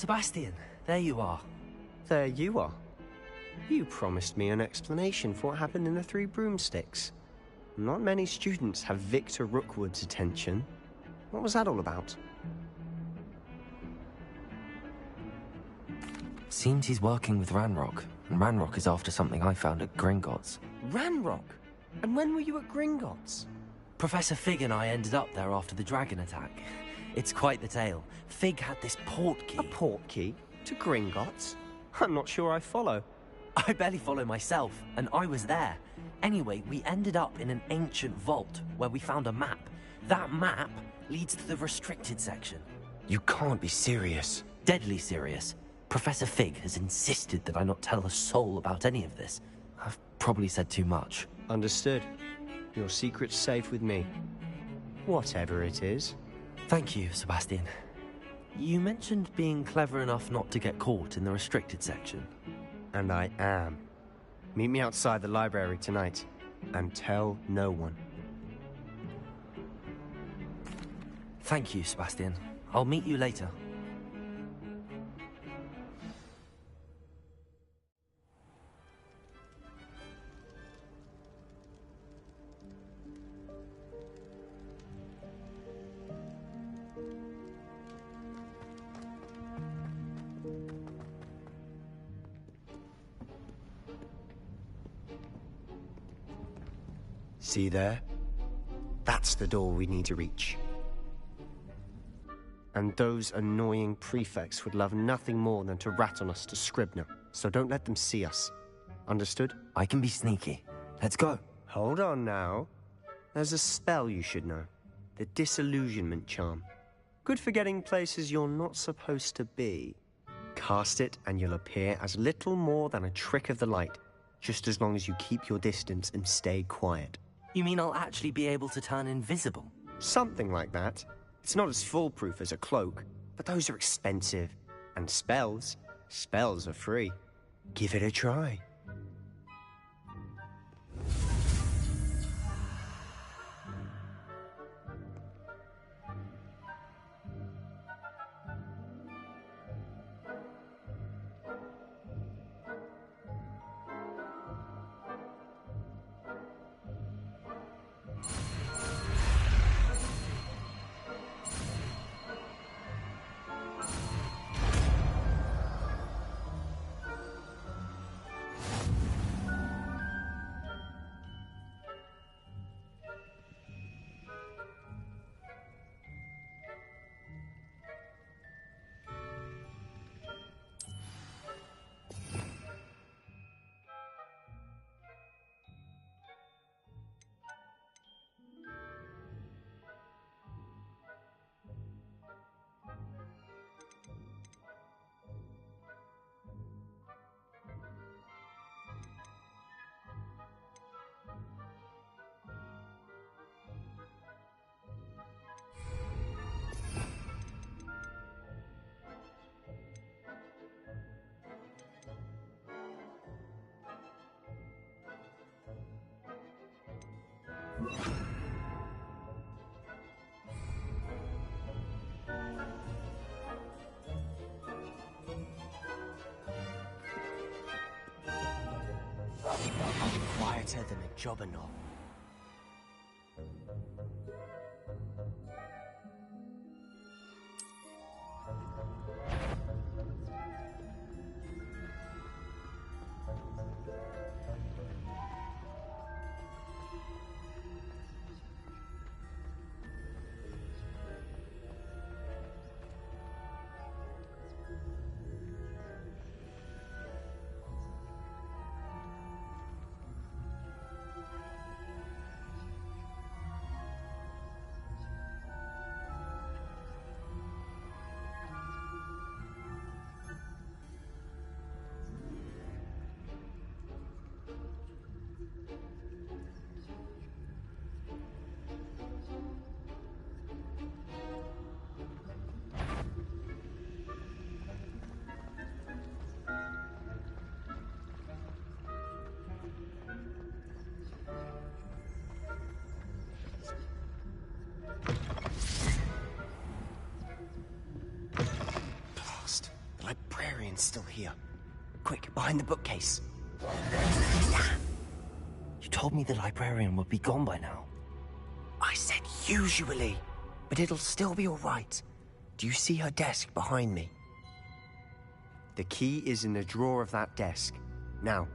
Sebastian, there you are. There you are. You promised me an explanation for what happened in the Three Broomsticks. Not many students have Victor Rookwood's attention. What was that all about? Seems he's working with Ranrock, and Ranrock is after something I found at Gringotts. Ranrock? And when were you at Gringotts? Professor Fig and I ended up there after the dragon attack. It's quite the tale. Fig had this port key. A port key? To Gringotts? I'm not sure I follow. I barely follow myself, and I was there. Anyway, we ended up in an ancient vault where we found a map. That map leads to the restricted section. You can't be serious. Deadly serious. Professor Fig has insisted that I not tell a soul about any of this. I've probably said too much. Understood. Your secret's safe with me. Whatever it is. Thank you, Sebastian. You mentioned being clever enough not to get caught in the restricted section. And I am. Meet me outside the library tonight, and tell no one. Thank you, Sebastian. I'll meet you later. See there? That's the door we need to reach. And those annoying prefects would love nothing more than to rat on us to Scribner, so don't let them see us. Understood? I can be sneaky. Let's go. Hold on now. There's a spell you should know. The Disillusionment Charm. Good for getting places you're not supposed to be. Cast it and you'll appear as little more than a trick of the light, just as long as you keep your distance and stay quiet. You mean I'll actually be able to turn invisible? Something like that. It's not as foolproof as a cloak, but those are expensive. And spells are free. Give it a try. Quieter than a jobberknoll. It's still here. Quick, behind the bookcase. You told me the librarian would be gone by now. I said usually, but it'll still be all right. Do you see her desk behind me? The key is in the drawer of that desk. Now,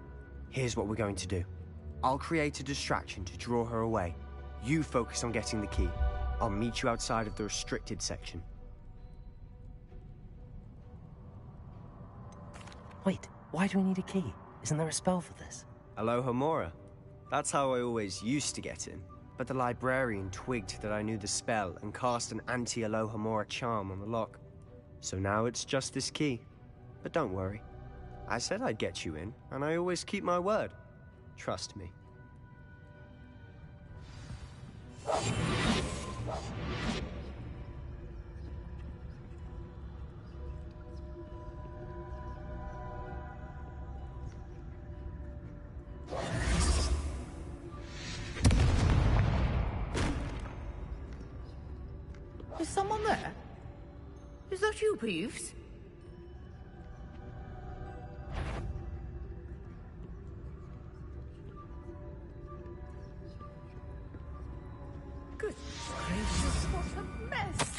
here's what we're going to do. I'll create a distraction to draw her away. You focus on getting the key. I'll meet you outside of the restricted section. Wait, why do we need a key? Isn't there a spell for this? Alohomora. That's how I always used to get in. But the librarian twigged that I knew the spell and cast an anti-Alohomora charm on the lock. So now it's just this key. But don't worry. I said I'd get you in, and I always keep my word. Trust me. Is someone there? Is that you, Peeves? Goodness gracious, what a mess!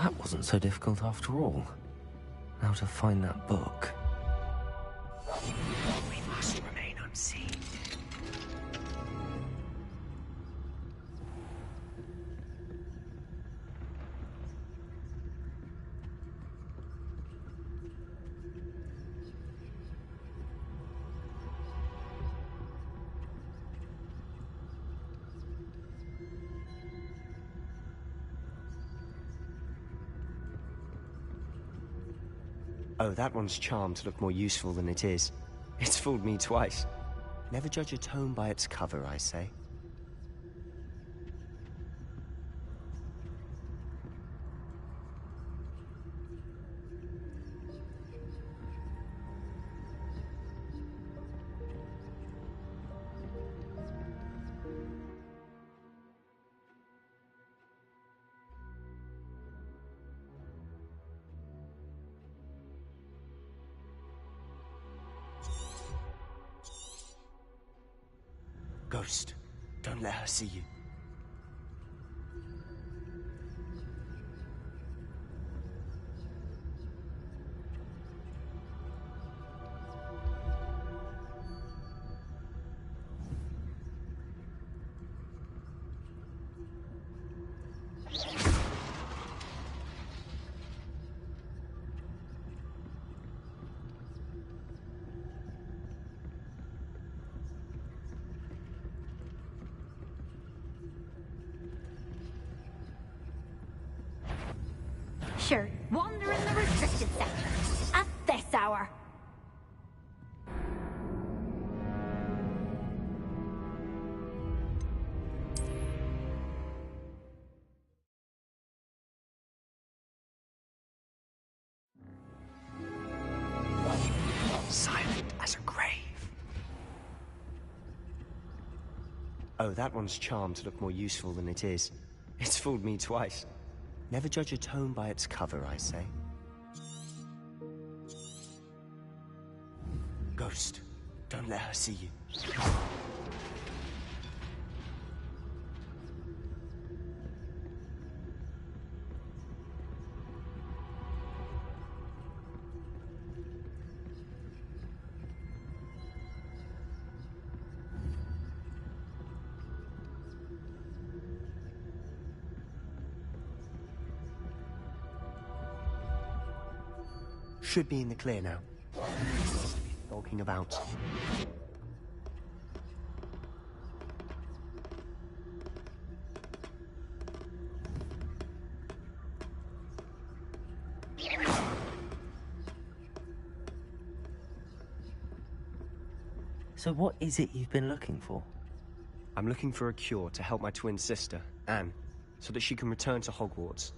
That wasn't so difficult after all. Now to find that book. We must remain unseen. Oh, that one's charmed to look more useful than it is. It's fooled me twice. Never judge a tome by its cover, I say. Ghost, don't let her see you. Sure, wander in the restricted section at this hour. Silent as a grave. Oh, that one's charmed to look more useful than it is. It's fooled me twice. Never judge a tome by its cover, I say. Ghost, don't let her see you. Should be in the clear now. Stalking about. So what is it you've been looking for? I'm looking for a cure to help my twin sister, Anne, so that she can return to Hogwarts.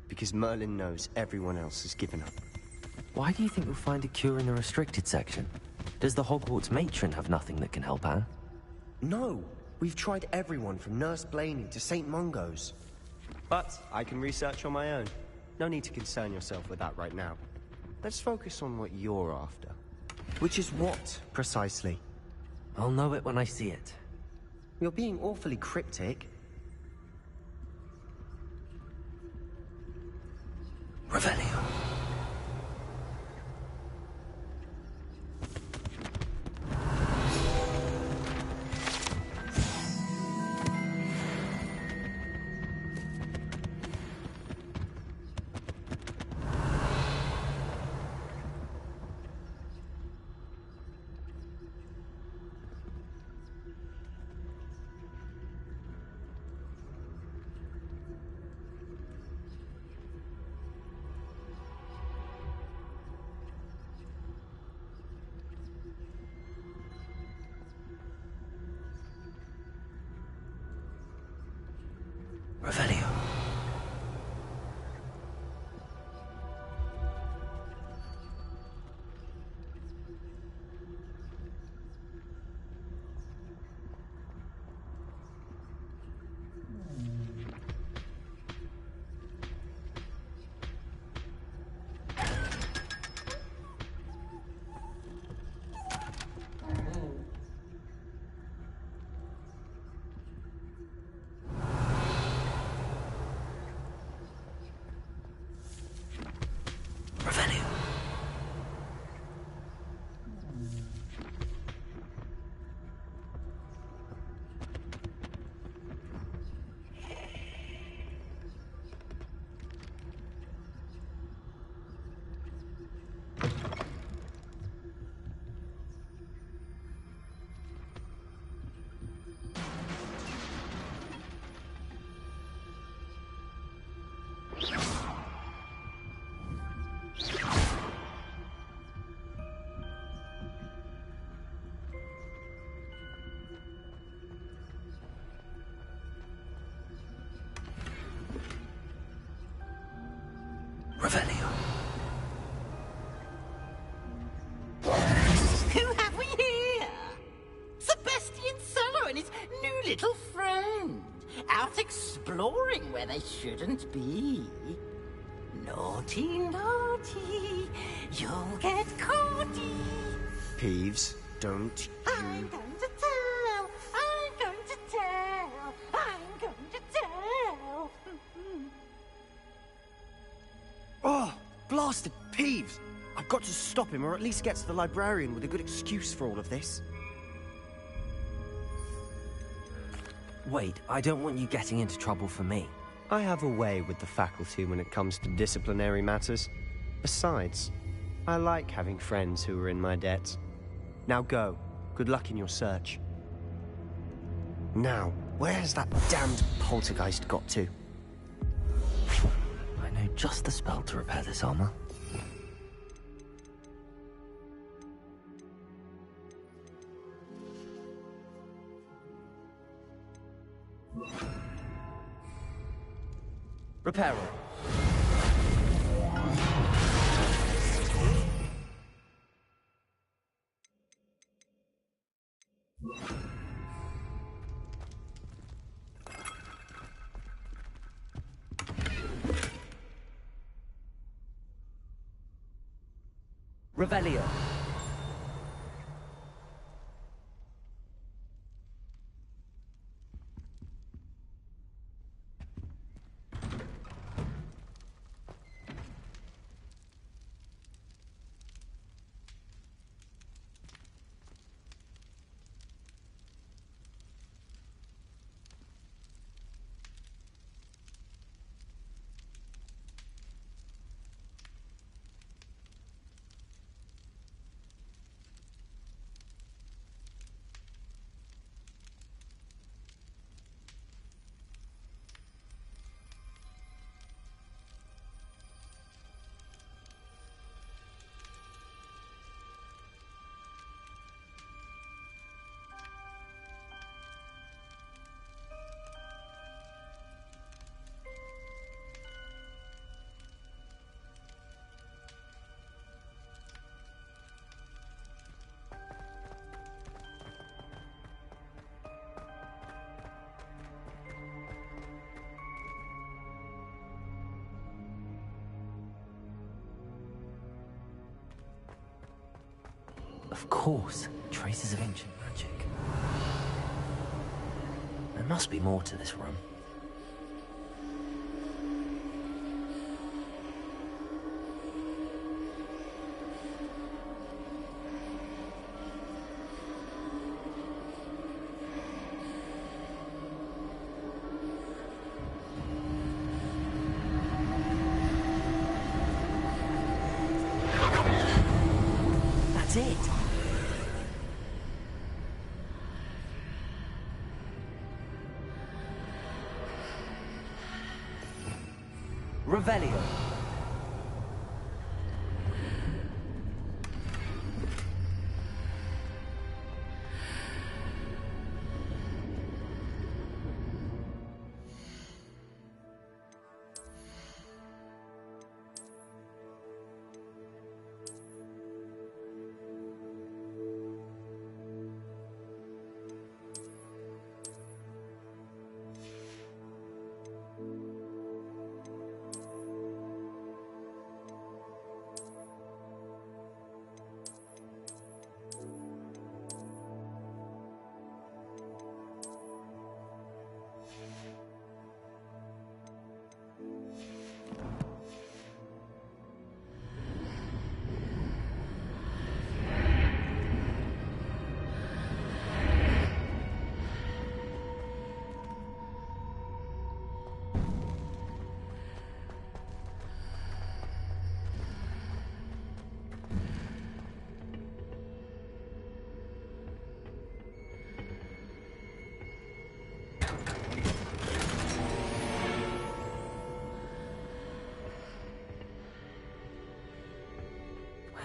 Because Merlin knows everyone else has given up. Why do you think you'll find a cure in the restricted section? Does the Hogwarts matron have nothing that can help Anne? No! We've tried everyone from Nurse Blaney to St. Mungo's. But I can research on my own. No need to concern yourself with that right now. Let's focus on what you're after. Which is what, precisely? I'll know it when I see it. You're being awfully cryptic. Revelio. Revelio. Revelio. Who have we here? Sebastian Sallow and his new little friend. Out exploring where they shouldn't be. Naughty, naughty. You'll get caughty. Peeves, don't I'm you... going to tell. I'm going to tell. I'm going to tell. Oh, blasted Peeves! I've got to stop him, or at least get to the librarian with a good excuse for all of this. Wait, I don't want you getting into trouble for me. I have a way with the faculty when it comes to disciplinary matters. Besides, I like having friends who are in my debt. Now go. Good luck in your search. Now, where has that damned poltergeist got to? I know just the spell to repair this armor. Repairer. Revelio. Of course, traces of ancient magic. There must be more to this room. That's it. Revelio.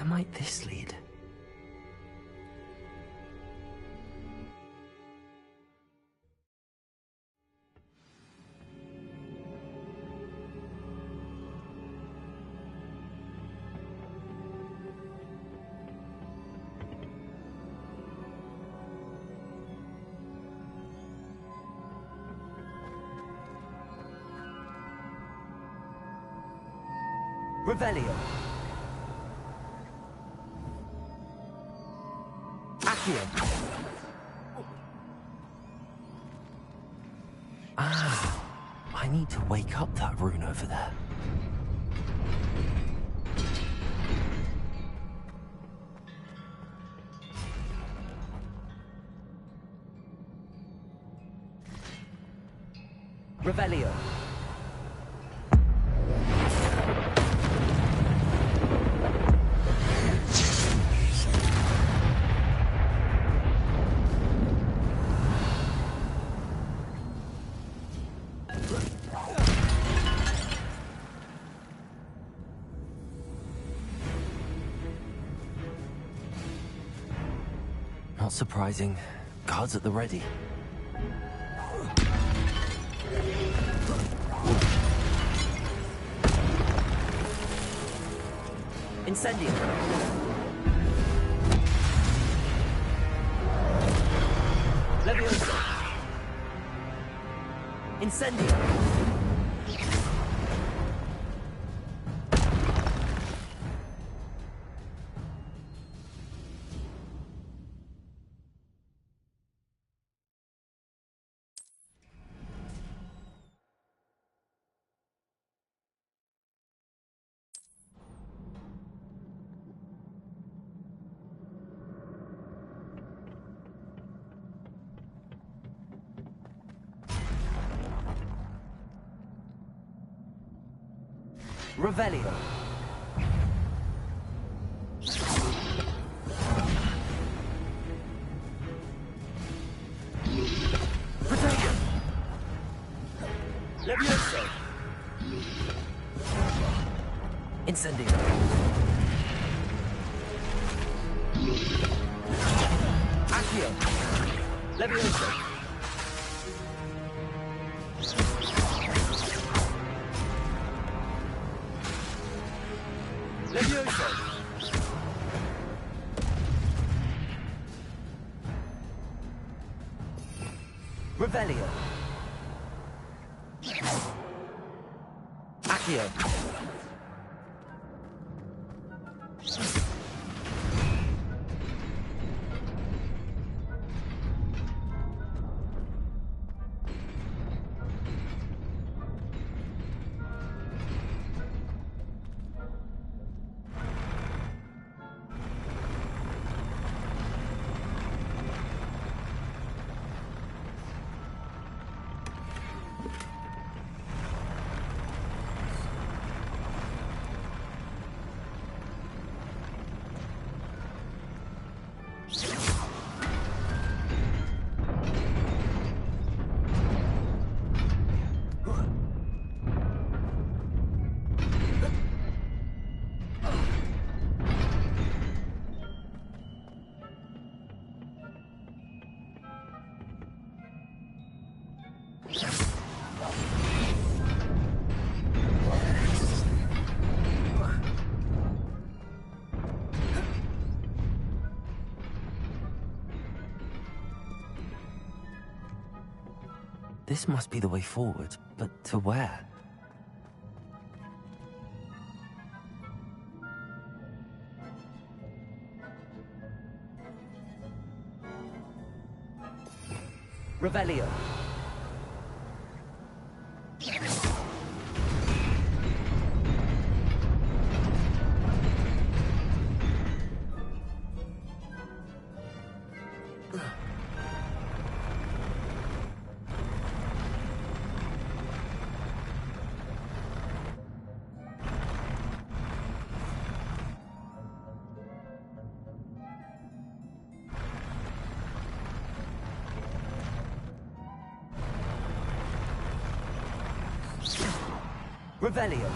Where might this lead? Revelio. Ah, I need to wake up that rune over there. Revelio. Not surprising. Guards at the ready. Incendio. Leviosa. Incendio. Revelio. Protego. Levioso. Incendio. Accio. Levioso. Levioso. Revelio. Accio. This must be the way forward, but to where? Revelio. Revelio.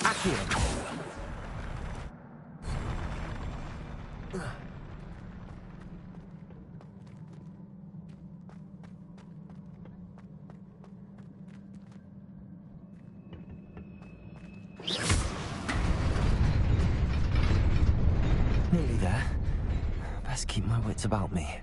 Accio. Nearly there. Best keep my wits about me.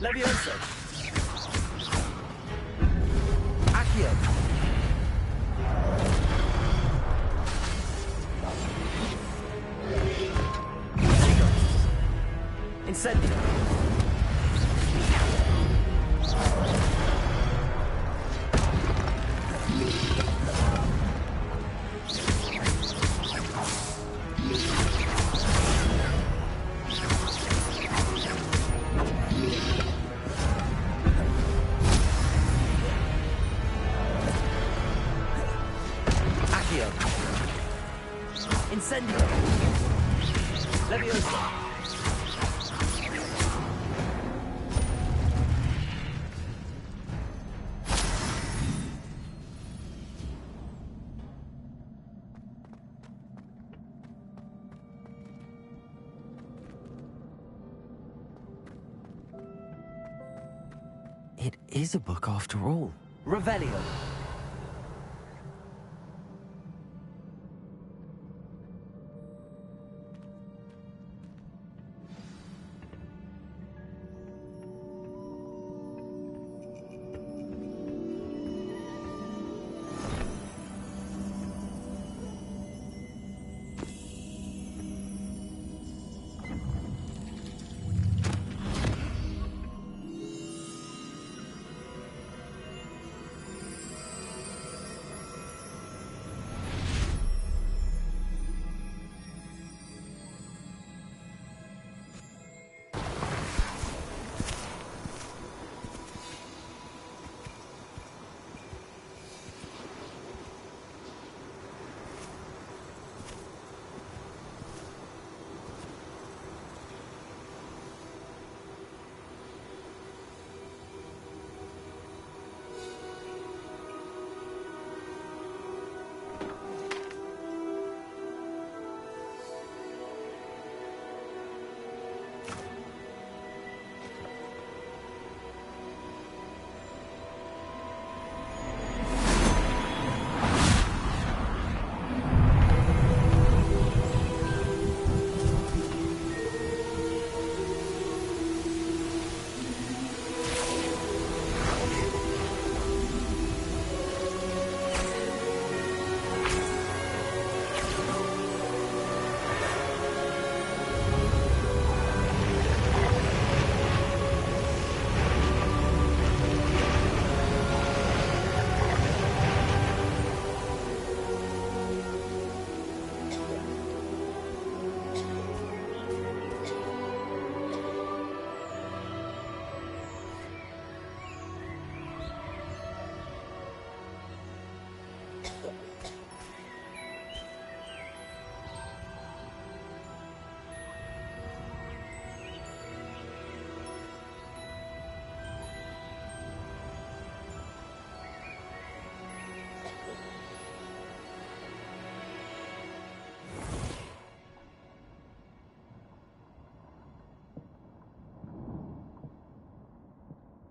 Levioso. Accio. Incendio. Incendio. Levioso. It is a book after all. Revelio.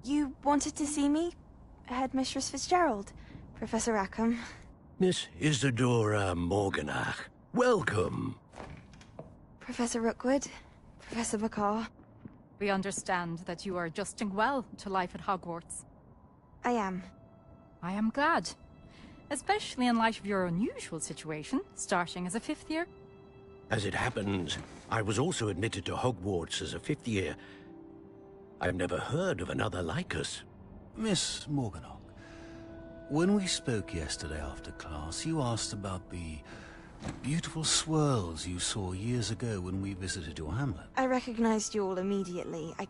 You wanted to see me? Headmistress Fitzgerald, Professor Rackham. Miss Isadora Morganach, welcome. Professor Rookwood, Professor Bakar. We understand that you are adjusting well to life at Hogwarts. I am. I am glad. Especially in light of your unusual situation, starting as a 5th year. As it happens, I was also admitted to Hogwarts as a 5th year. I've never heard of another like us. Miss Morganach, when we spoke yesterday after class, you asked about the beautiful swirls you saw years ago when we visited your hamlet. I recognized you all immediately. I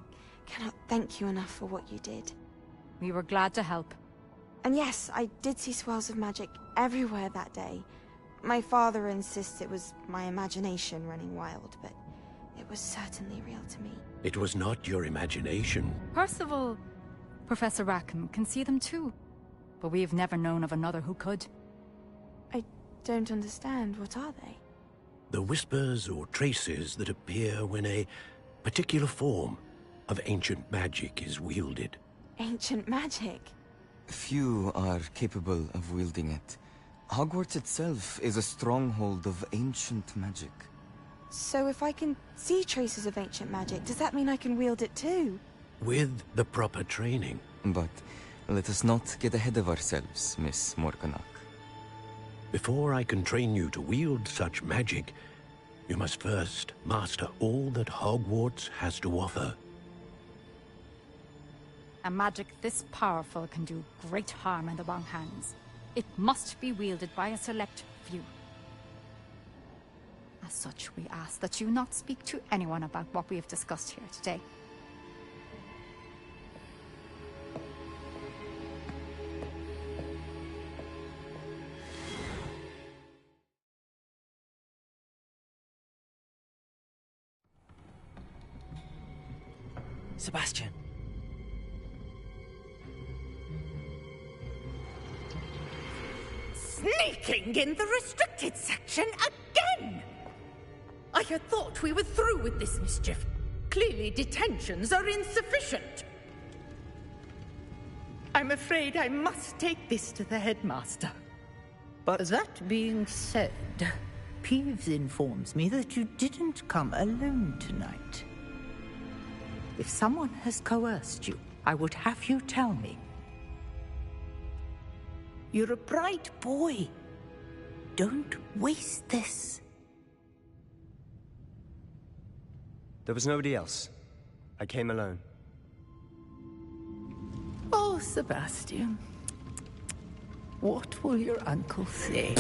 cannot thank you enough for what you did. We were glad to help. And yes, I did see swirls of magic everywhere that day. My father insists it was my imagination running wild, but it was certainly real to me. It was not your imagination. Percival, Professor Rackham can see them too. But we have never known of another who could. I don't understand. What are they? The whispers or traces that appear when a particular form of ancient magic is wielded. Ancient magic? Few are capable of wielding it. Hogwarts itself is a stronghold of ancient magic. So if I can see traces of ancient magic, does that mean I can wield it too? With the proper training. But let us not get ahead of ourselves, Miss Morganach. Before I can train you to wield such magic, you must first master all that Hogwarts has to offer. A magic this powerful can do great harm in the wrong hands. It must be wielded by a select few. As such, we ask that you not speak to anyone about what we have discussed here today. Sebastian. Sneaking in the restricted section again! I had thought we were through with this mischief. Clearly detentions are insufficient. I'm afraid I must take this to the headmaster. But that being said, Peeves informs me that you didn't come alone tonight. If someone has coerced you, I would have you tell me. You're a bright boy. Don't waste this. There was nobody else. I came alone. Oh, Sebastian. What will your uncle say?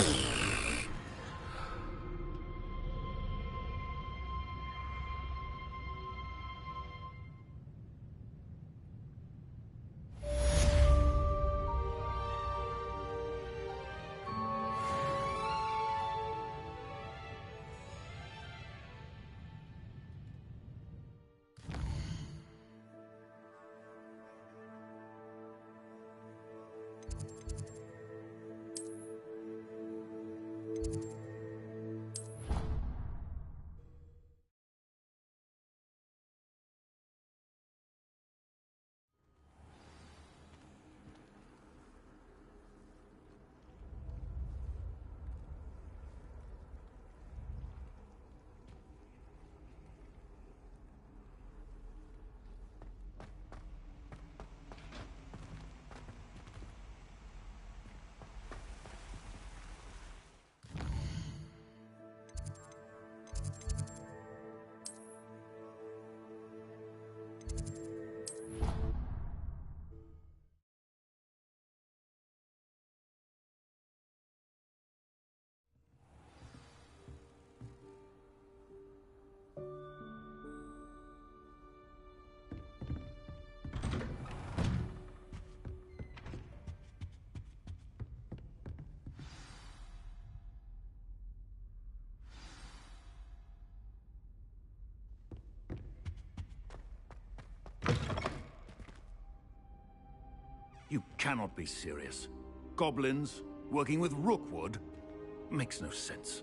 You cannot be serious. Goblins working with Rookwood makes no sense.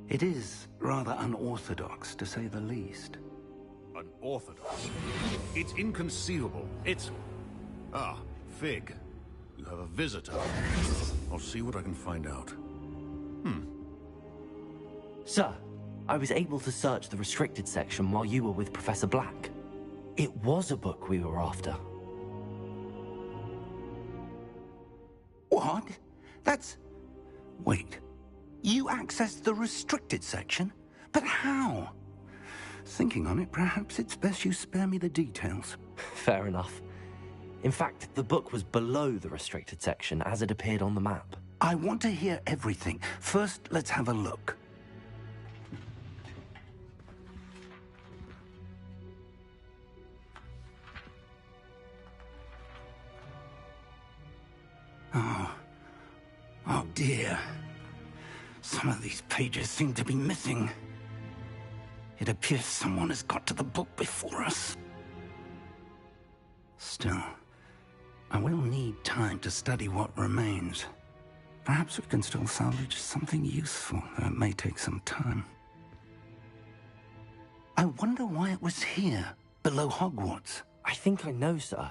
It is rather unorthodox, to say the least. A unorthodox. It's inconceivable. It's... Ah, Fig. You have a visitor. I'll see what I can find out. Sir, I was able to search the restricted section while you were with Professor Black. It was a book we were after. What? That's... Wait. You accessed the restricted section? But how? Thinking on it, perhaps it's best you spare me the details. Fair enough. In fact, the book was below the restricted section as it appeared on the map. I want to hear everything. First, let's have a look. Oh dear. Some of these pages seem to be missing. It appears someone has got to the book before us. Still, I will need time to study what remains. Perhaps we can still salvage something useful, though it may take some time. I wonder why it was here, below Hogwarts. I think I know, sir.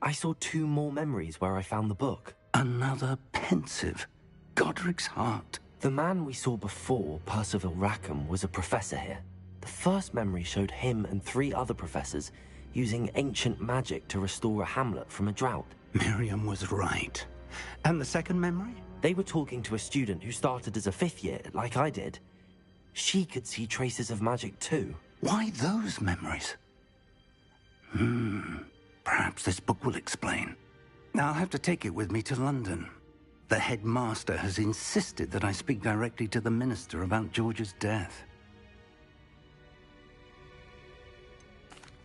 I saw 2 more memories where I found the book. Another pensive. Godric's heart. The man we saw before, Percival Rackham, was a professor here. The first memory showed him and 3 other professors using ancient magic to restore a hamlet from a drought. Miriam was right. And the second memory? They were talking to a student who started as a 5th year, like I did. She could see traces of magic too. Why those memories? Perhaps this book will explain. I'll have to take it with me to London. The headmaster has insisted that I speak directly to the minister about George's death.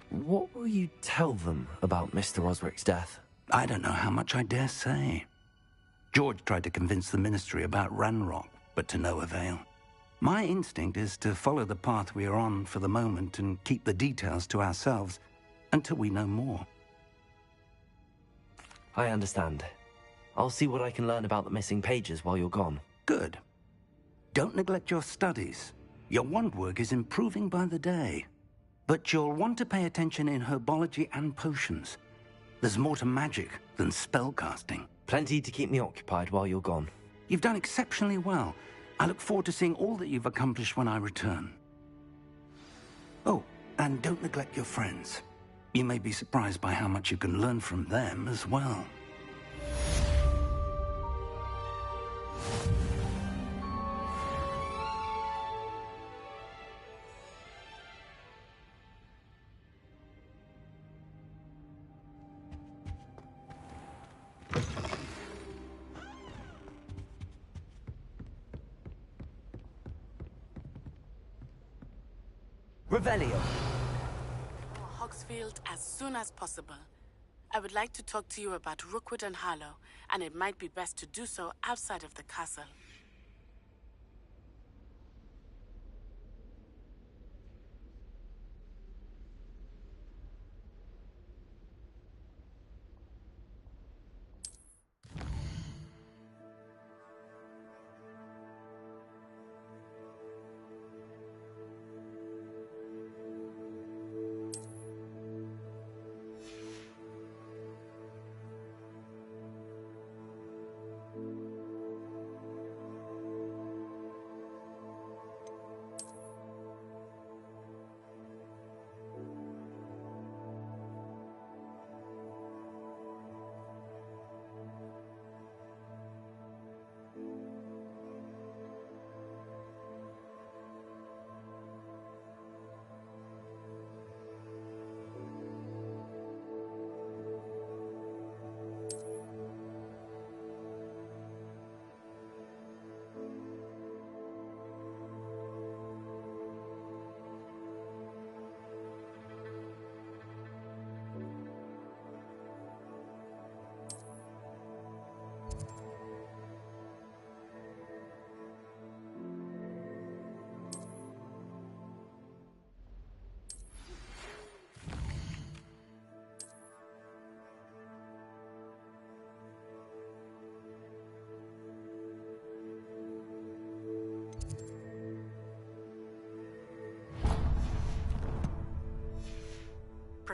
What will you tell them about Mr. Osric's death? I don't know how much I dare say. George tried to convince the ministry about Ranrock, but to no avail. My instinct is to follow the path we are on for the moment and keep the details to ourselves until we know more. I understand. I'll see what I can learn about the missing pages while you're gone. Good. Don't neglect your studies. Your wand work is improving by the day. But you'll want to pay attention in herbology and potions. There's more to magic than spellcasting. Plenty to keep me occupied while you're gone. You've done exceptionally well. I look forward to seeing all that you've accomplished when I return. Oh, and don't neglect your friends. You may be surprised by how much you can learn from them as well. Revelio. Hogsfield as soon as possible. I would like to talk to you about Rookwood and Harlow, and it might be best to do so outside of the castle.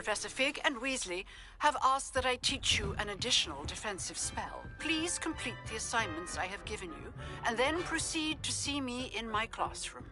Professor Fig and Weasley have asked that I teach you an additional defensive spell. Please complete the assignments I have given you, and then proceed to see me in my classroom.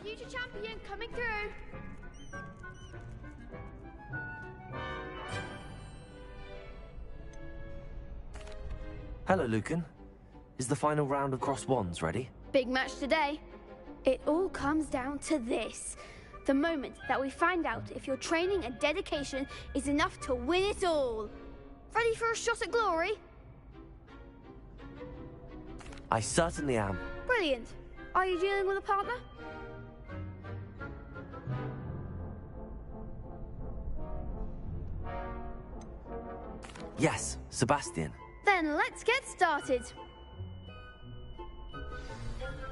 Future champion coming through. Hello, Lucan. Is the final round of Cross Wands ready? Big match today. It all comes down to this. The moment that we find out if your training and dedication is enough to win it all. Ready for a shot at glory? I certainly am. Brilliant. Are you dealing with a partner? Yes, Sebastian. Then let's get started.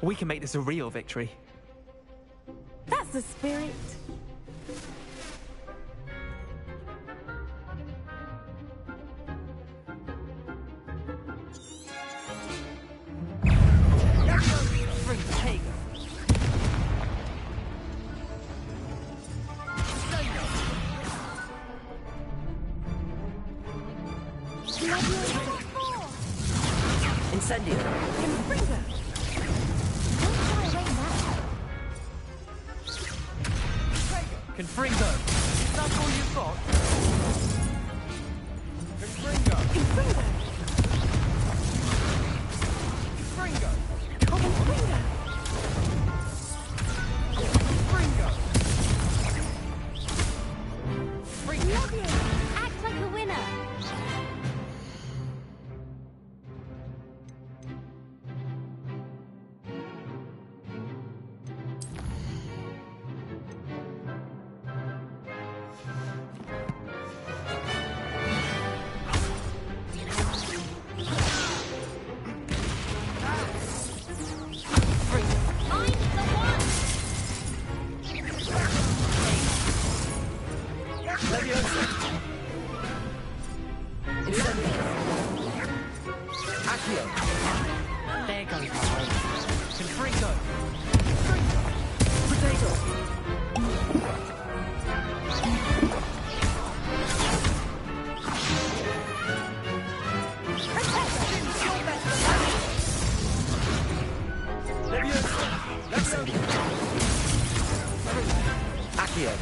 We can make this a real victory. That's the spirit. Incendio. Confringo. Is that all you've got? Confringo. Confringo. Confringo. Confringo. Confringo. Lovely. Act like a winner. There goes my hope. Confringo. Accio.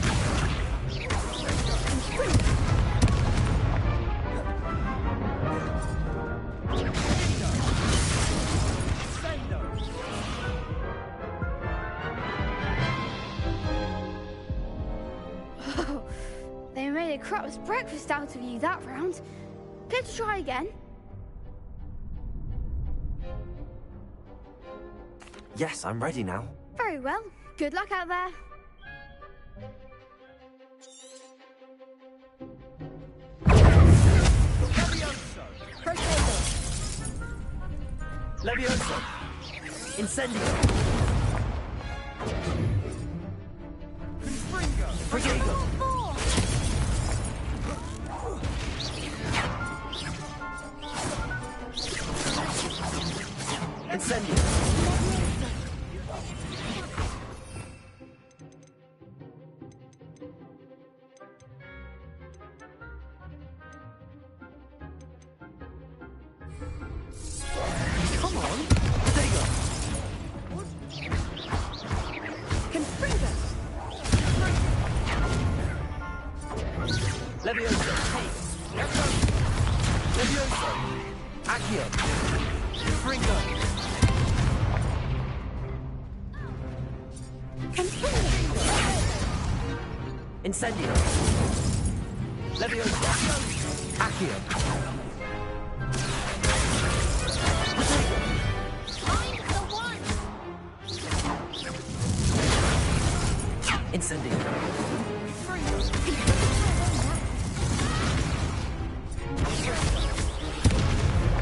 crap's breakfast out of you that round. Care to try again? Yes, I'm ready now. Very well. Good luck out there. Levioso! Incendio! Confringo! Frigigo! Incendio! Come on! Frigigo! Confringo! Levioso! Levioso! Accio! Fringo! Incendio! Levioso! Accio! Incendio!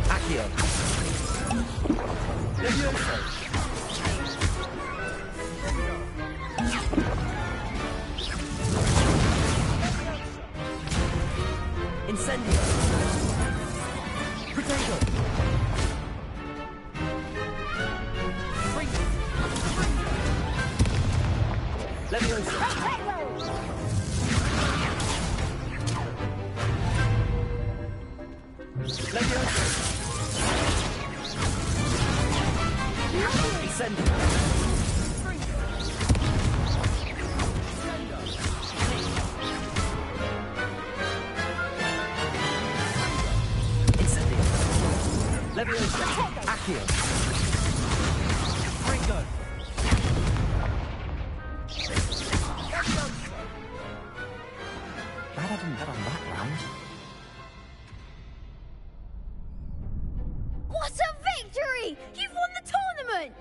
Accio! Levioso! Incendio! Potato! Levioso! Levioso! Incendio! Incendio! Levioso! Accio! Fringo! Glad I didn't bet on that round. What a victory! You've won the tournament!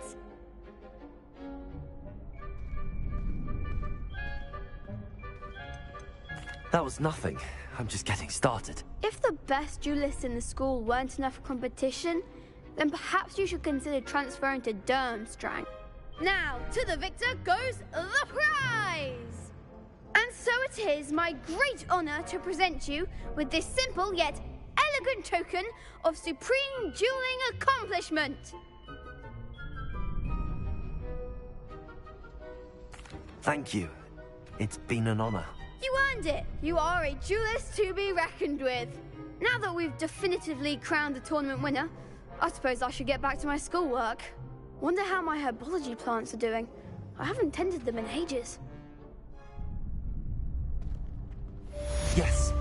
That was nothing. I'm just getting started. If the best duelists in the school weren't enough for competition, then perhaps you should consider transferring to Durmstrang. Now, to the victor goes the prize! And so it is my great honor to present you with this simple yet elegant token of supreme dueling accomplishment. Thank you. It's been an honor. You earned it. You are a duelist to be reckoned with. Now that we've definitively crowned the tournament winner, I suppose I should get back to my schoolwork. Wonder how my herbology plants are doing. I haven't tended them in ages. Yes.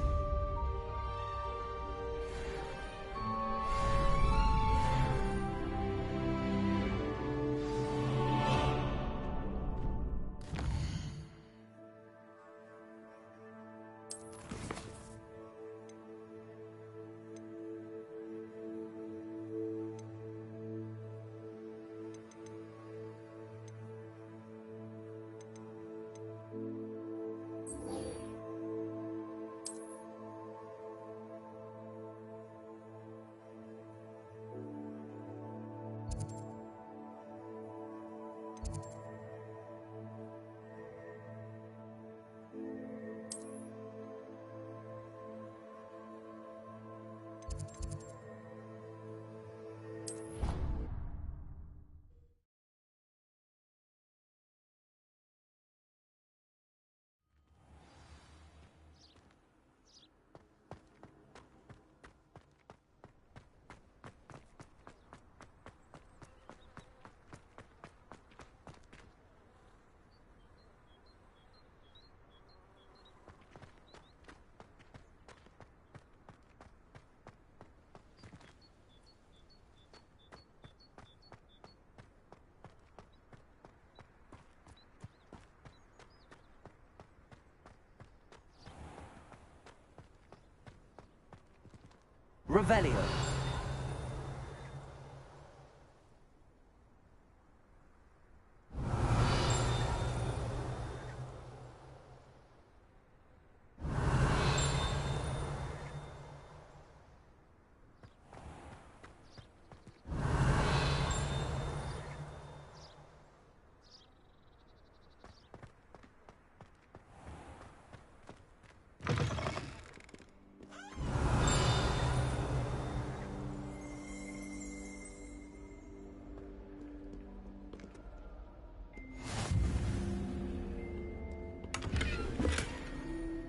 Revelio.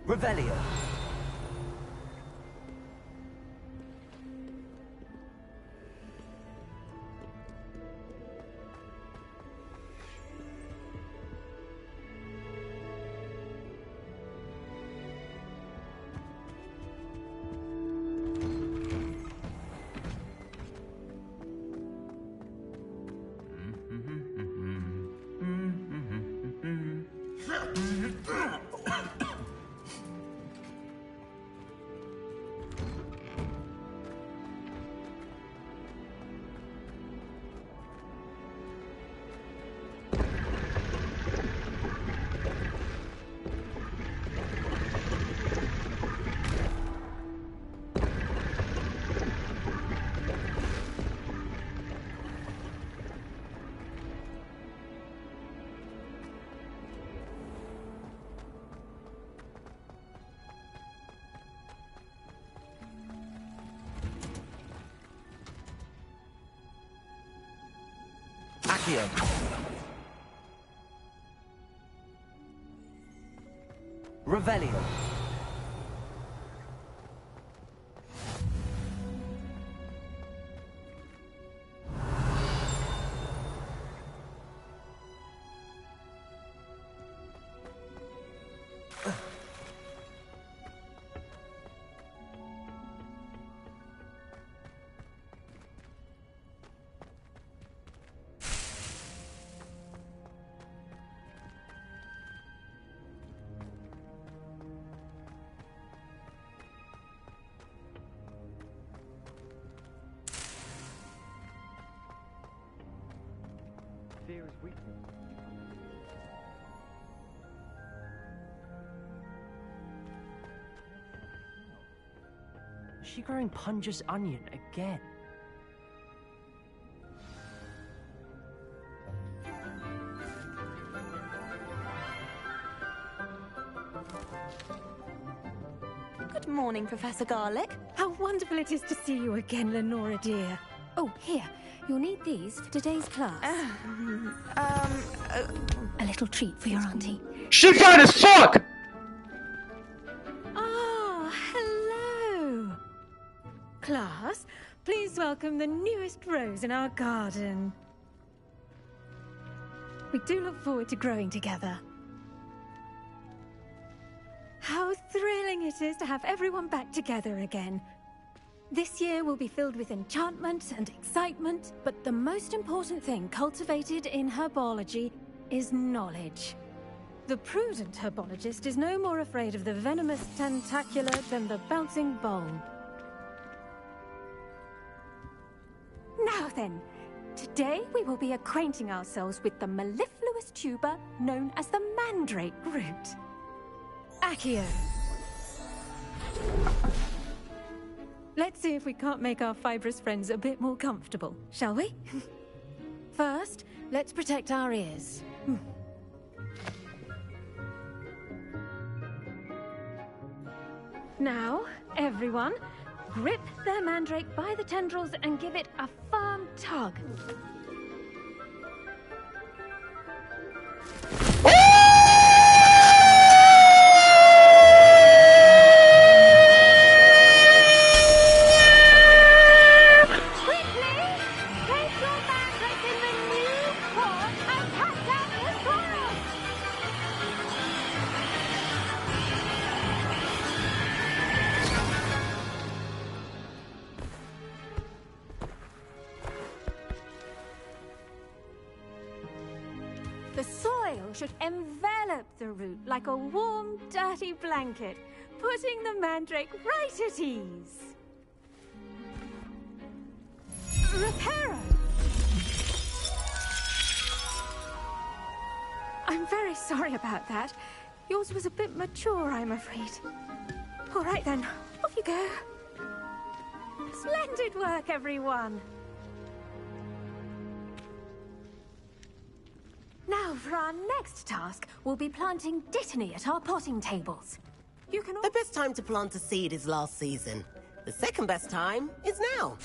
Revelio. Accio. Revelio. Fear is weakness. Is she growing Punja's onion again? Good morning, Professor Garlic. How wonderful it is to see you again, Lenora dear. Oh, here. You'll need these for today's class. A little treat for your auntie. She fine as fuck! Oh, hello. Class, please welcome the newest rose in our garden. We do look forward to growing together. How thrilling it is to have everyone back together again. This year will be filled with enchantment and excitement, but the most important thing cultivated in herbology is knowledge. The prudent herbologist is no more afraid of the venomous tentacula than the bouncing bulb. Now then, today we will be acquainting ourselves with the mellifluous tuber known as the mandrake root. Accio. Let's see if we can't make our fibrous friends a bit more comfortable, shall we? First, let's protect our ears. Now, everyone, grip their mandrake by the tendrils and give it a firm tug. The soil should envelop the root like a warm, dirty blanket, putting the mandrake right at ease. Reparo! I'm very sorry about that. Yours was a bit mature, I'm afraid. All right then, off you go. Splendid work, everyone! Now, for our next task, we'll be planting Dittany at our potting tables. You can all... The best time to plant a seed is last season. The second best time is now.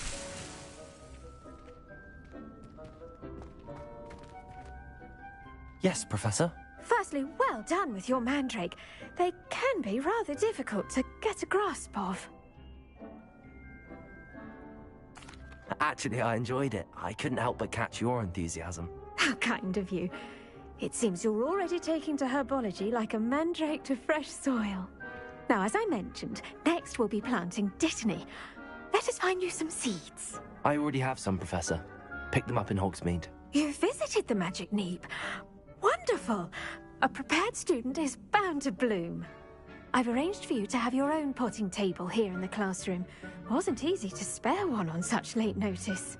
Yes, Professor? Firstly, well done with your mandrake. They can be rather difficult to get a grasp of. Actually, I enjoyed it. I couldn't help but catch your enthusiasm. How kind of you. It seems you're already taking to herbology like a mandrake to fresh soil. Now, as I mentioned, next we'll be planting Dittany. Let us find you some seeds. I already have some, Professor. Picked them up in Hogsmeade. You visited the Magic Neep. Wonderful! A prepared student is bound to bloom. I've arranged for you to have your own potting table here in the classroom. Wasn't easy to spare one on such late notice.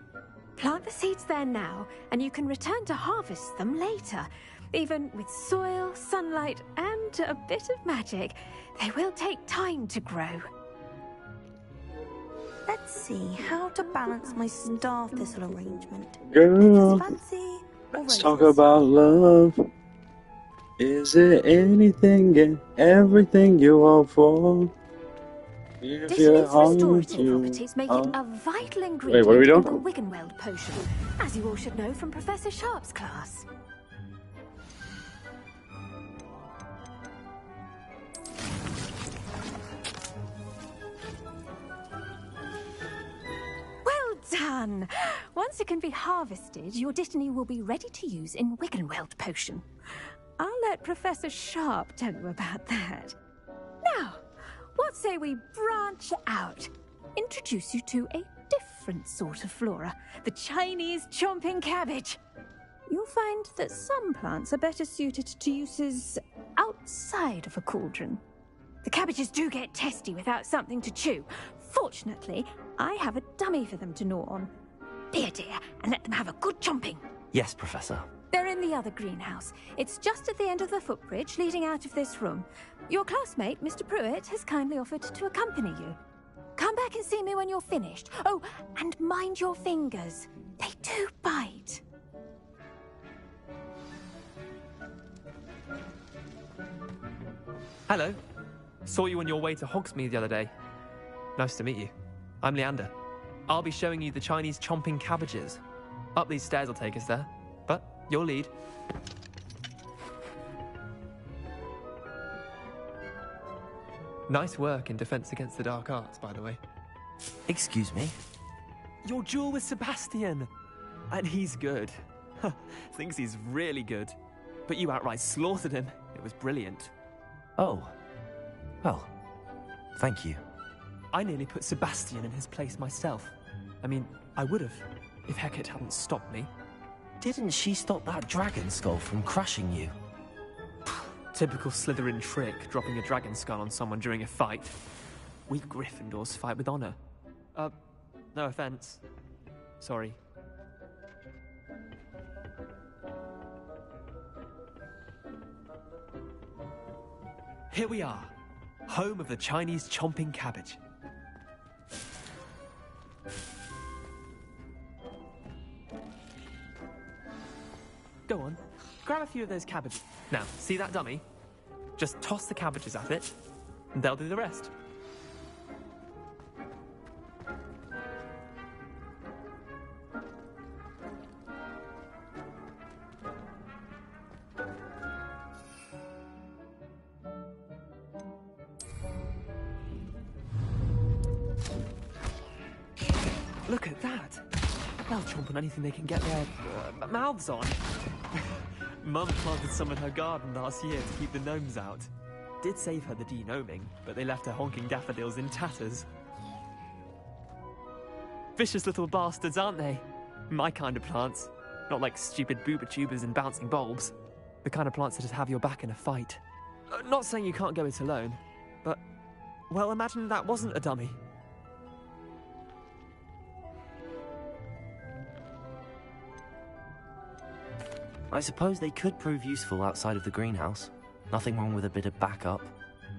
Plant the seeds there now, and you can return to harvest them later. Even with soil, sunlight, and a bit of magic, they will take time to grow. Let's see how to balance my star thistle arrangement. Girl, Fancy let's talk about love. Is it anything and everything you hope for? If Dittany's restorative properties make it a vital ingredient what are we in doing? the Wiggenweld potion, as you all should know from Professor Sharp's class. Well done! Once it can be harvested, your Dittany will be ready to use in Wiggenweld potion. I'll let Professor Sharp tell you about that. Now, what say we branch out? Introduce you to a different sort of flora, the Chinese chomping cabbage. You'll find that some plants are better suited to uses outside of a cauldron. The cabbages do get testy without something to chew. Fortunately, I have a dummy for them to gnaw on. Be a dear and let them have a good chomping. Yes, Professor. They're in the other greenhouse. It's just at the end of the footbridge leading out of this room. Your classmate, Mr. Pruitt, has kindly offered to accompany you. Come back and see me when you're finished. Oh, and mind your fingers. They do bite. Hello. Saw you on your way to Hogsmeade the other day. Nice to meet you. I'm Leander. I'll be showing you the Chinese chomping cabbages. Up these stairs will take us there. But your lead. Nice work in Defense Against the Dark Arts, by the way. Excuse me? Your duel with Sebastian! And he's good. Thinks he's really good. But you outright slaughtered him. It was brilliant. Oh. Well, thank you. I nearly put Sebastian in his place myself. I mean, I would have, if Hecate hadn't stopped me. Didn't she stop that dragon skull from crushing you? Typical Slytherin trick, dropping a dragon skull on someone during a fight. We Gryffindors fight with honor. No offense. Sorry. Here we are, home of the Chinese chomping cabbage. Go on, grab a few of those cabbages. Now, see that dummy? Just toss the cabbages at it, and they'll do the rest. Look at that! They'll chomp on anything they can get their mouths on. Mum planted some in her garden last year to keep the gnomes out. Did save her the de-gnoming, but they left her honking daffodils in tatters. Vicious little bastards, aren't they? My kind of plants. Not like stupid booba tubers and bouncing bulbs. The kind of plants that just have your back in a fight. Not saying you can't go it alone, but... well, imagine that wasn't a dummy. I suppose they could prove useful outside of the greenhouse. Nothing wrong with a bit of backup,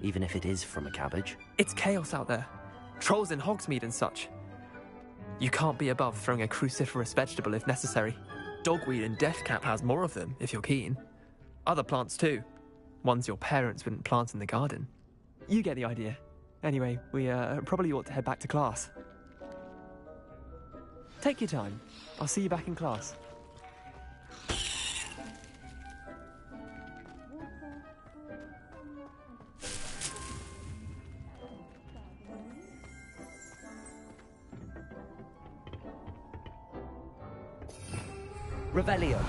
even if it is from a cabbage. It's chaos out there. Trolls in Hogsmeade and such. You can't be above throwing a cruciferous vegetable if necessary. Dogweed and deathcap has more of them, if you're keen. Other plants too. Ones your parents wouldn't plant in the garden. You get the idea. Anyway, we probably ought to head back to class. Take your time. I'll see you back in class. Revelio.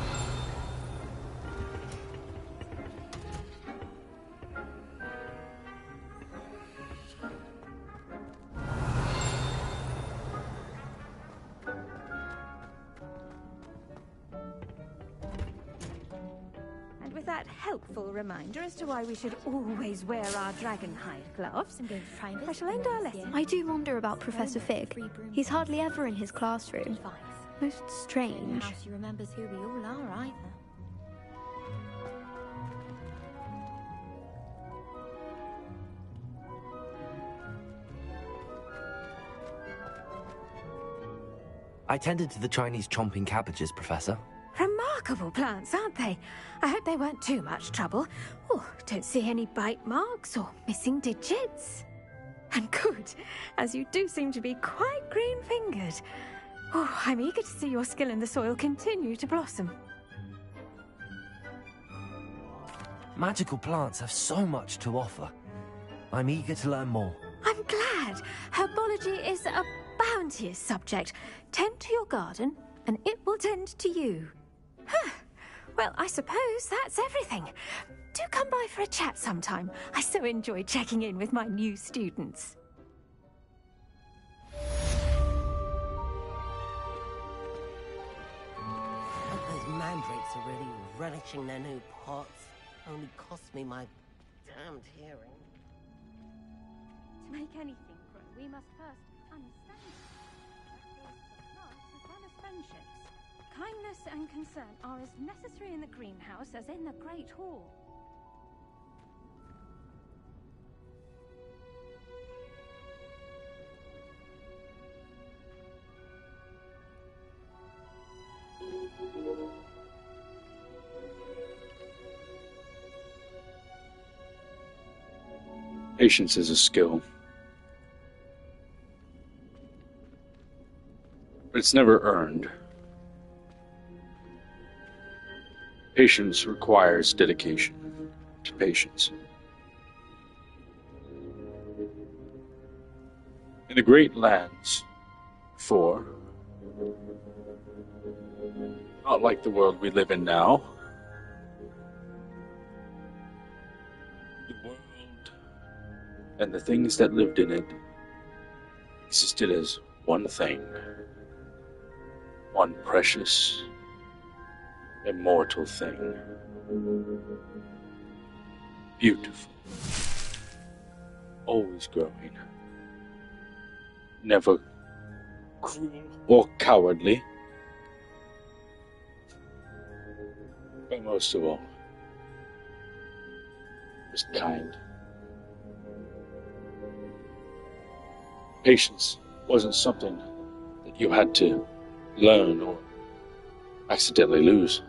And with that helpful reminder as to why we should always wear our dragonhide gloves, I shall end our lesson. I do wonder about Professor Fig. He's hardly ever in his classroom. Most strange. She remembers who we all are either. I tended to the Chinese chomping cabbages, Professor. Remarkable plants, aren't they? I hope they weren't too much trouble. Oh, don't see any bite marks or missing digits. And good, as you do seem to be quite green-fingered. Oh, I'm eager to see your skill in the soil continue to blossom. Magical plants have so much to offer. I'm eager to learn more. I'm glad. Herbology is a bounteous subject. Tend to your garden, and it will tend to you. Huh. Well, I suppose that's everything. Do come by for a chat sometime. I so enjoy checking in with my new students. Those mandrakes are really relishing their new pots. Only cost me my damned hearing. To make anything grow, we must first understand plants as well as friendships. Kindness and concern are as necessary in the greenhouse as in the Great Hall. Patience is a skill. But it's never earned. Patience requires dedication to patience. In the great lands, before, not like the world we live in now, the world and the things that lived in it existed as one thing, one precious, immortal thing. Beautiful. Always growing. Never cruel or cowardly. But most of all, just kind. Patience wasn't something that you had to learn or accidentally lose.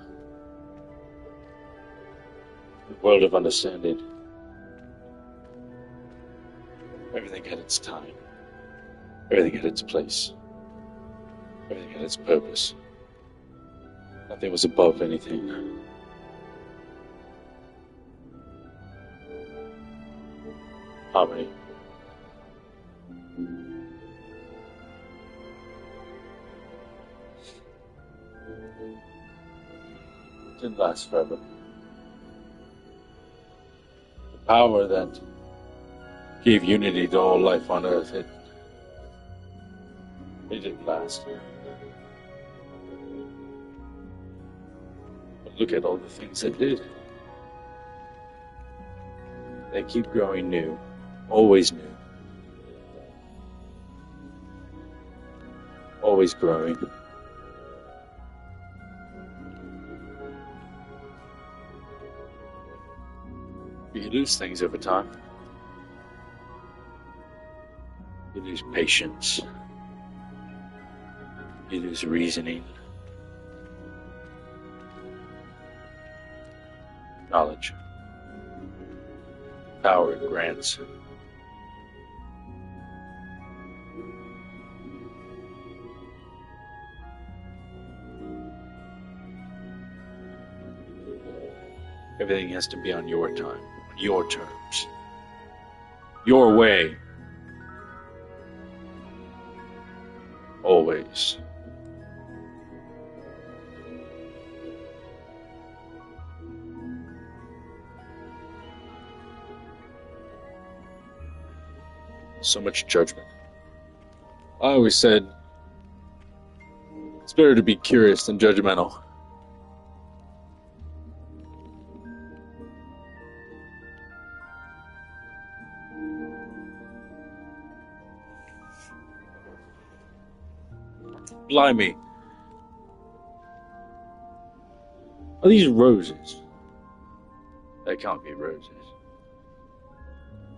The world of understanding. Everything had its time. Everything had its place. Everything had its purpose. Nothing was above anything. Harmony. It didn't last forever. The power that gave unity to all life on Earth, it didn't last. But look at all the things that did. They keep growing new, always new. Always growing. But you lose things over time. You lose patience. You lose reasoning. Knowledge. Power it grants. Everything has to be on your time, on your terms, your way. Always. So much judgment. I always said it's better to be curious than judgmental. Blimey. Are these roses? That can't be roses.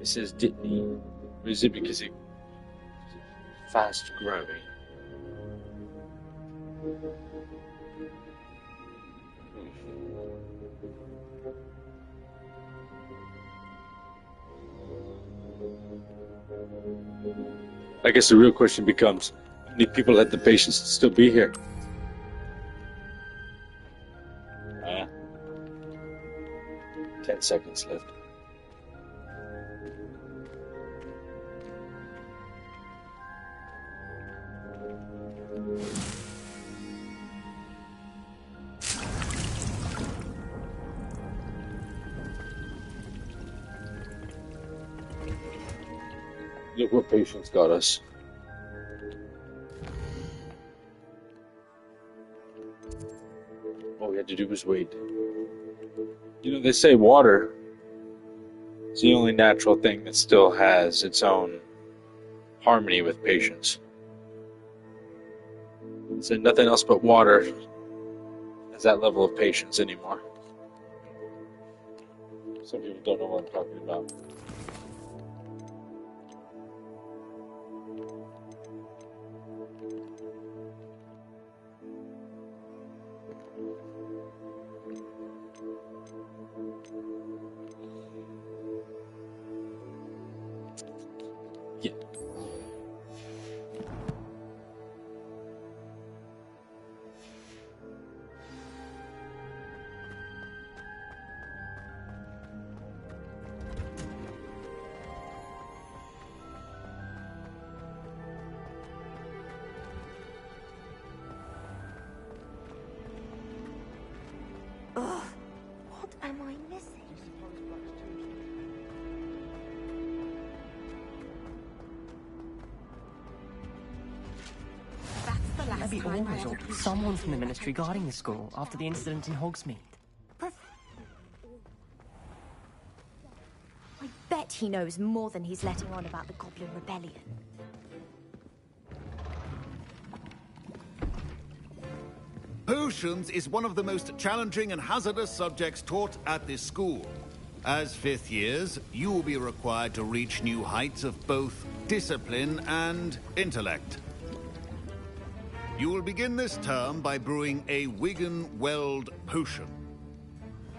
It says Ditney. Or is it because it's fast growing? I guess the real question becomes, how many people had the patience to still be here? 10 seconds left. Look what patience got us. All we had to do was wait. You know, they say water is the only natural thing that still has its own harmony with patience. So nothing else but water has that level of patience anymore. Some people don't know what I'm talking about. Yeah. Ugh, what am I missing? Maybe always, or someone from the Ministry guarding the school after the incident in Hogsmeade. I bet he knows more than he's letting on about the Goblin Rebellion. Potions is one of the most challenging and hazardous subjects taught at this school. As fifth years, you will be required to reach new heights of both discipline and intellect. You will begin this term by brewing a Wigan-Weld potion.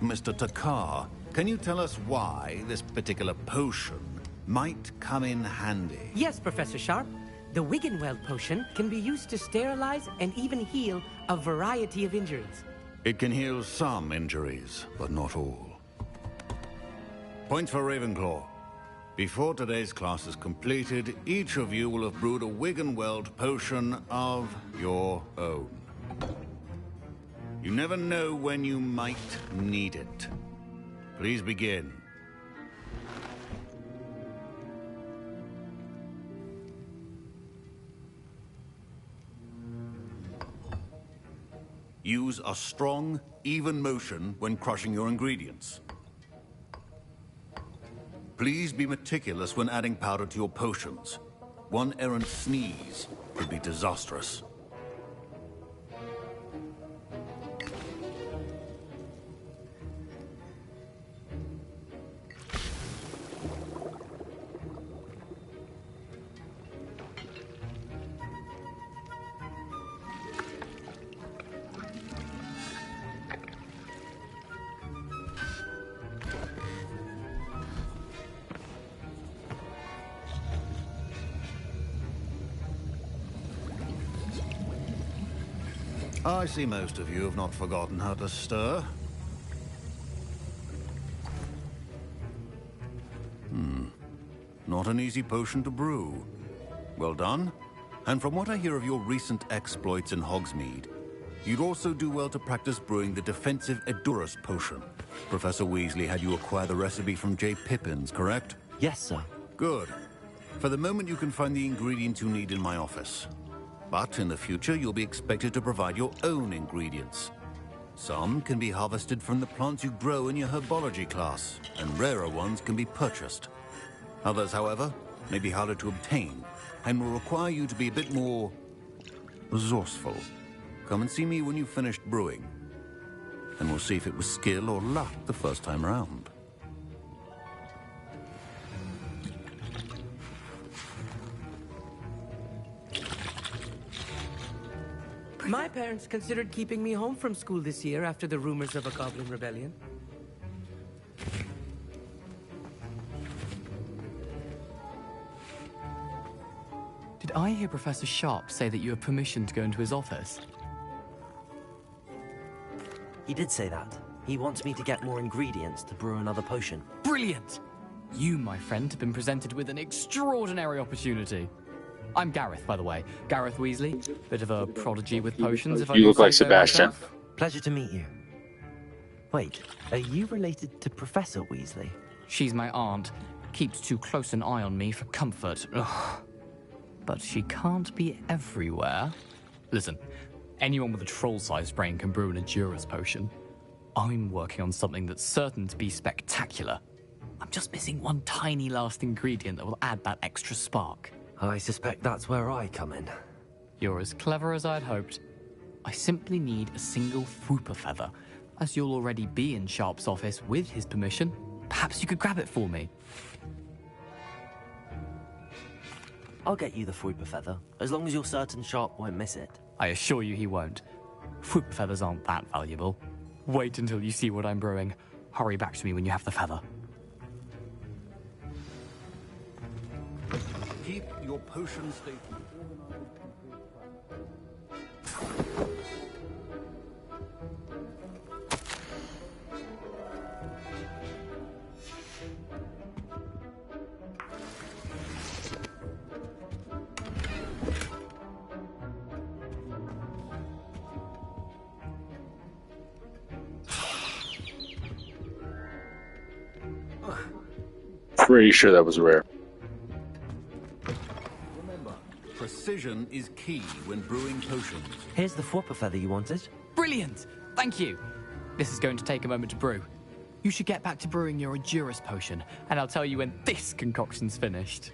Mr. Takar, can you tell us why this particular potion might come in handy? Yes, Professor Sharp. The Wigan-Weld potion can be used to sterilize and even heal a variety of injuries. It can heal some injuries, but not all. Point for Ravenclaw. Before today's class is completed, each of you will have brewed a Wigan-Weld potion of your own. You never know when you might need it. Please begin. Use a strong, even motion when crushing your ingredients. Please be meticulous when adding powder to your potions. One errant sneeze could be disastrous. I see most of you have not forgotten how to stir. Not an easy potion to brew. Well done. And from what I hear of your recent exploits in Hogsmeade, you'd also do well to practice brewing the defensive Edurus potion. Professor Weasley had you acquire the recipe from J. Pippins, correct? Yes, sir. Good. For the moment, you can find the ingredients you need in my office. But in the future, you'll be expected to provide your own ingredients. Some can be harvested from the plants you grow in your herbology class, and rarer ones can be purchased. Others, however, may be harder to obtain, and will require you to be a bit more resourceful. Come and see me when you've finished brewing, and we'll see if it was skill or luck the first time around. My parents considered keeping me home from school this year after the rumors of a goblin rebellion. Did I hear Professor Sharp say that you have permission to go into his office? He did say that. He wants me to get more ingredients to brew another potion. Brilliant! You, my friend, have been presented with an extraordinary opportunity. I'm Gareth, by the way. Gareth Weasley. Bit of a prodigy with potions, if I You look do like say so Sebastian. myself. Pleasure to meet you. Wait, are you related to Professor Weasley? She's my aunt. Keeps too close an eye on me for comfort. Ugh. But she can't be everywhere. Listen, anyone with a troll-sized brain can brew an Edurus potion. I'm working on something that's certain to be spectacular. I'm just missing one tiny last ingredient that will add that extra spark. I suspect that's where I come in. You're as clever as I'd hoped. I simply need a single Fwooper feather. As you'll already be in Sharp's office with his permission, perhaps you could grab it for me. I'll get you the Fwooper feather, as long as you're certain Sharp won't miss it. I assure you he won't. Fwooper feathers aren't that valuable. Wait until you see what I'm brewing. Hurry back to me when you have the feather. Keep your potion statement. Pretty sure that was rare. Remember, precision is key when brewing potions. Here's the Fwooper feather you wanted. Brilliant! Thank you! This is going to take a moment to brew. You should get back to brewing your Edurus potion, and I'll tell you when this concoction's finished.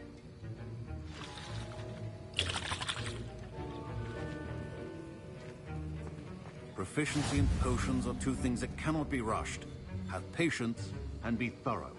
Proficiency in potions are two things that cannot be rushed. Have patience and be thorough.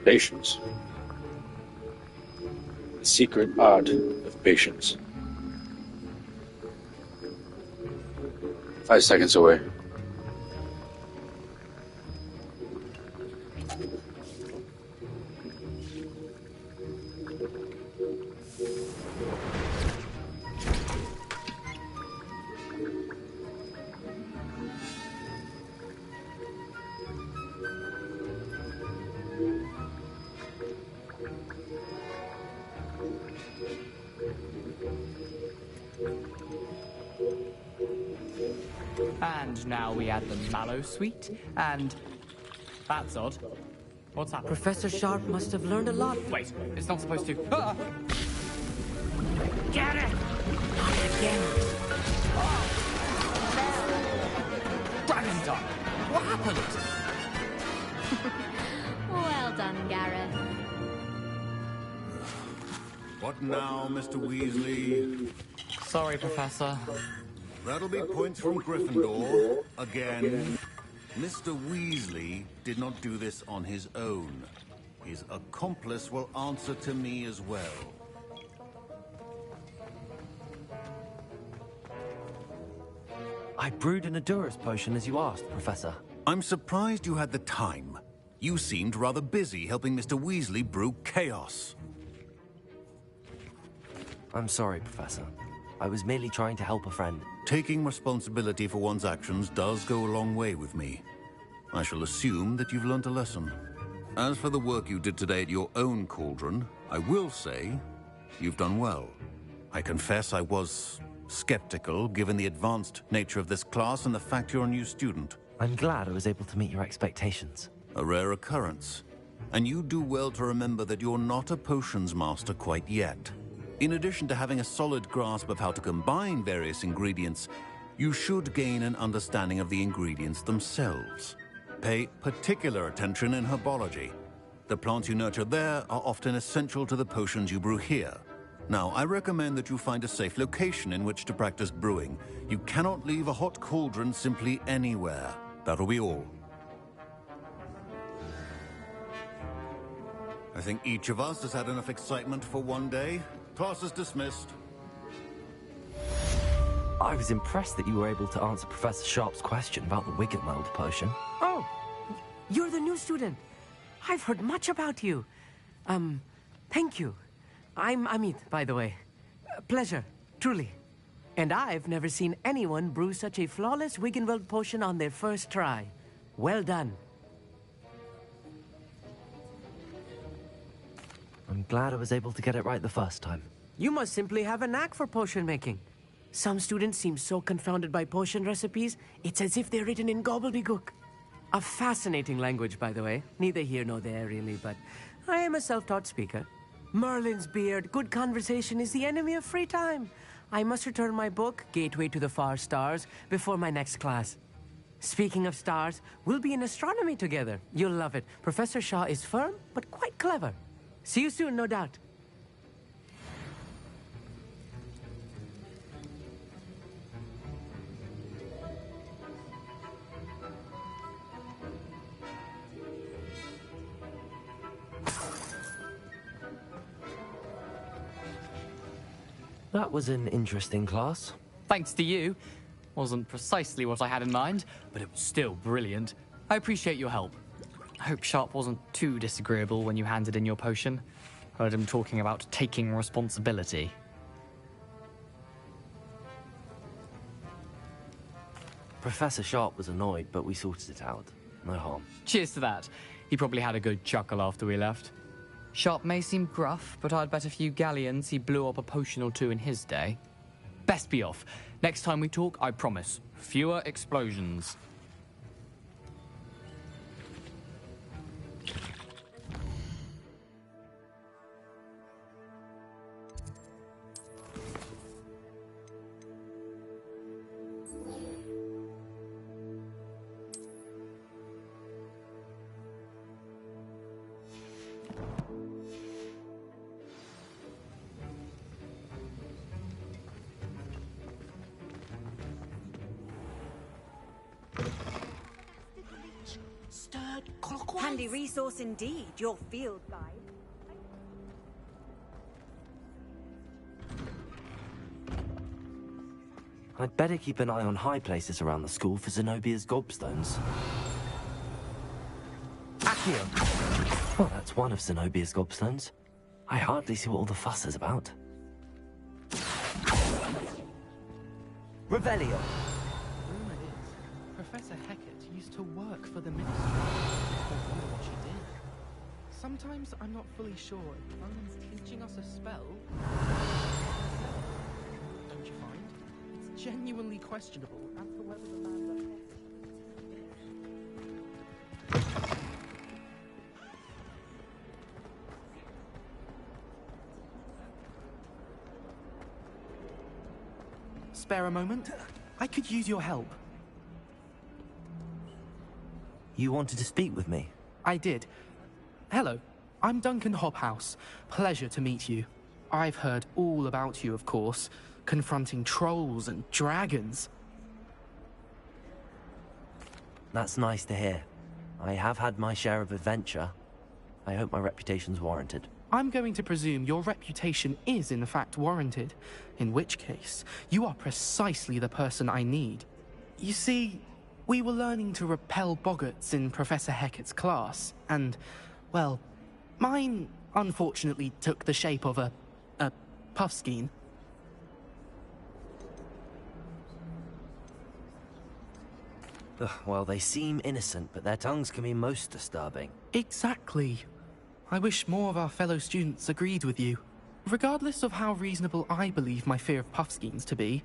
Patience. The secret art of patience. 5 seconds away. And now we add the mallow sweet, and... That's odd. What's happened? Professor Sharp must have learned a lot. Wait, it's not supposed to... Ah! Get it! Not again. Dragon time! What happened? Well done, Gareth. What now, Mr. Weasley? Sorry, Professor. That'll be points from Gryffindor. Again. Mr. Weasley did not do this on his own. His accomplice will answer to me as well. I brewed an Adurus potion as you asked, Professor. I'm surprised you had the time. You seemed rather busy helping Mr. Weasley brew chaos. I'm sorry, Professor. I was merely trying to help a friend. Taking responsibility for one's actions does go a long way with me. I shall assume that you've learnt a lesson. As for the work you did today at your own cauldron, I will say you've done well. I confess I was skeptical, given the advanced nature of this class and the fact you're a new student. I'm glad I was able to meet your expectations. A rare occurrence. And you do well to remember that you're not a potions master quite yet. In addition to having a solid grasp of how to combine various ingredients, you should gain an understanding of the ingredients themselves. Pay particular attention in herbology. The plants you nurture there are often essential to the potions you brew here. Now, I recommend that you find a safe location in which to practice brewing. You cannot leave a hot cauldron simply anywhere. That'll be all. I think each of us has had enough excitement for one day. Class is dismissed. I was impressed that you were able to answer Professor Sharp's question about the Wiggenweld potion. Oh, you're the new student. I've heard much about you. Thank you. I'm Amit, by the way. Pleasure, truly. And I've never seen anyone brew such a flawless Wiggenweld potion on their first try. Well done. I'm glad I was able to get it right the first time. You must simply have a knack for potion making. Some students seem so confounded by potion recipes, it's as if they're written in gobbledygook. A fascinating language, by the way. Neither here nor there, really, but I am a self-taught speaker. Merlin's beard, good conversation is the enemy of free time. I must return my book, Gateway to the Far Stars, before my next class. Speaking of stars, we'll be in astronomy together. You'll love it. Professor Shaw is firm, but quite clever. See you soon, no doubt. That was an interesting class. Thanks to you. Wasn't precisely what I had in mind, but it was still brilliant. I appreciate your help. I hope Sharp wasn't too disagreeable when you handed in your potion. Heard him talking about taking responsibility. Professor Sharp was annoyed, but we sorted it out. No harm. Cheers to that. He probably had a good chuckle after we left. Sharp may seem gruff, but I'd bet a few galleons he blew up a potion or two in his day. Best be off. Next time we talk, I promise. Fewer explosions. Handy resource indeed, your field guide. I'd better keep an eye on high places around the school for Zenobia's gobstones. Accio. Well, that's one of Zenobia's gobstones. I hardly see what all the fuss is about. Revelio. Rumor is, Professor Hecat used to work for the Ministry. I wonder what she did. Sometimes I'm not fully sure if Roland's teaching us a spell. Don't you find? It's genuinely questionable as to whether the land Spare a moment? I could use your help. You wanted to speak with me? I did. Hello, I'm Duncan Hobhouse. Pleasure to meet you. I've heard all about you, of course. confronting trolls and dragons. That's nice to hear. I have had my share of adventure. I hope my reputation's warranted. I'm going to presume your reputation is in fact warranted, in which case, you are precisely the person I need. You see, we were learning to repel boggarts in Professor Hecat's class, and, well, mine unfortunately took the shape of a puffskein. Ugh, well, they seem innocent, but their tongues can be most disturbing. Exactly. I wish more of our fellow students agreed with you. Regardless of how reasonable I believe my fear of puffskeins to be,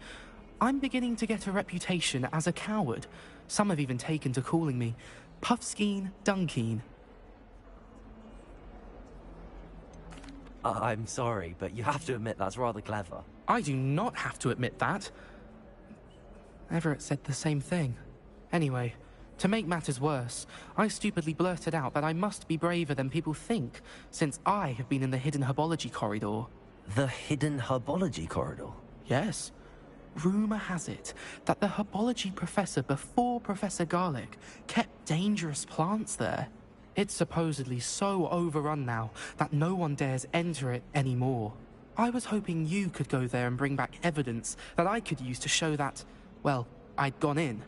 I'm beginning to get a reputation as a coward. Some have even taken to calling me Puffskein Dunkeen. I'm sorry, but you have to admit that's rather clever. I do not have to admit that. Everett said the same thing. Anyway, to make matters worse, I stupidly blurted out that I must be braver than people think, since I have been in the hidden herbology corridor. The hidden herbology corridor? Yes. Rumor has it that the herbology professor before Professor Garlic kept dangerous plants there. It's supposedly so overrun now that no one dares enter it anymore. I was hoping you could go there and bring back evidence that I could use to show that, well, I'd gone in.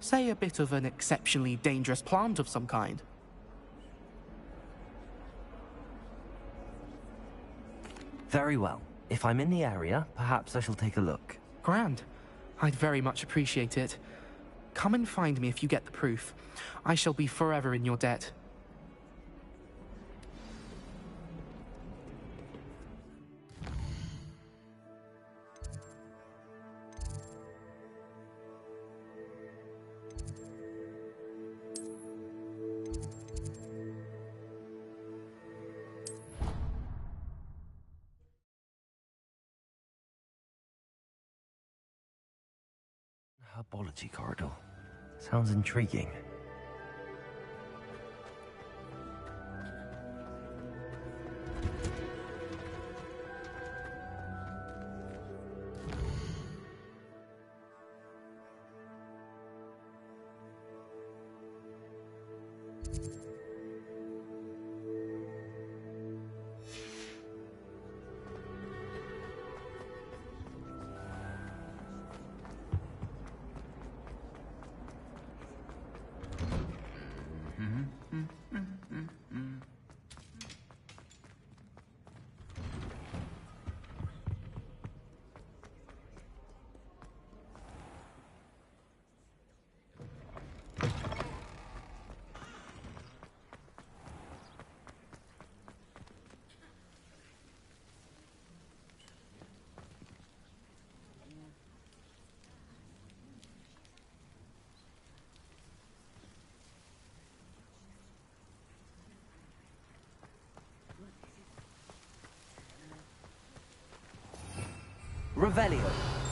Say a bit of an exceptionally dangerous plant of some kind. Very well. If I'm in the area, perhaps I shall take a look. Grand. I'd very much appreciate it. Come and find me if you get the proof. I shall be forever in your debt. Herbology corridor. Sounds intriguing. Revelio.